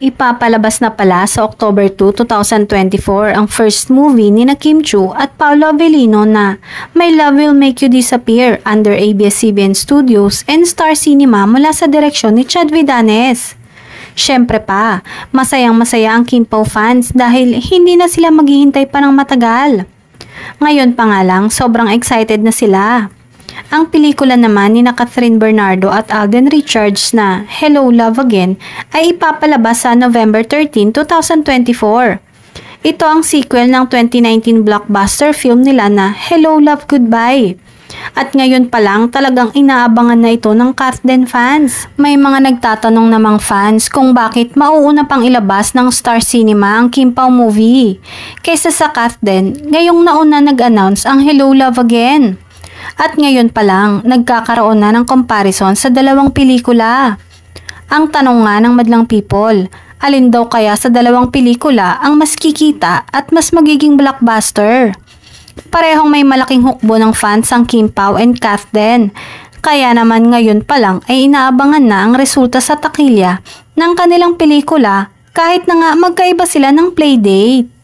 Ipapalabas na pala sa October 2, 2024 ang first movie ni Kim Chiu at Paolo Avellino na My Love Will Make You Disappear under ABS-CBN Studios and Star Cinema mula sa direksyon ni Chad Vidanes. Syempre pa, masayang-masaya ang Kim Pao fans dahil hindi na sila maghihintay pa ng matagal. Ngayon pa nga lang, sobrang excited na sila. Ang pelikula naman ni Catherine Bernardo at Alden Richards na Hello Love Again ay ipapalabas sa November 13, 2024. Ito ang sequel ng 2019 blockbuster film nila na Hello Love Goodbye. At ngayon pa lang talagang inaabangan na ito ng Kathden fans. May mga nagtatanong namang fans kung bakit mauuna pang ilabas ng Star Cinema ang Kim Pao movie kaysa sa Kathden ngayong nauna nag-announce ang Hello Love Again. At ngayon pa lang, nagkakaroon na ng comparison sa dalawang pelikula. Ang tanong nga ng madlang people, alin daw kaya sa dalawang pelikula ang mas kikita at mas magiging blockbuster? Parehong may malaking hukbo ng fans ang Kim Pao and Kathden. Kaya naman ngayon pa lang ay inaabangan na ang resulta sa takilya ng kanilang pelikula kahit na nga magkaiba sila ng playdate.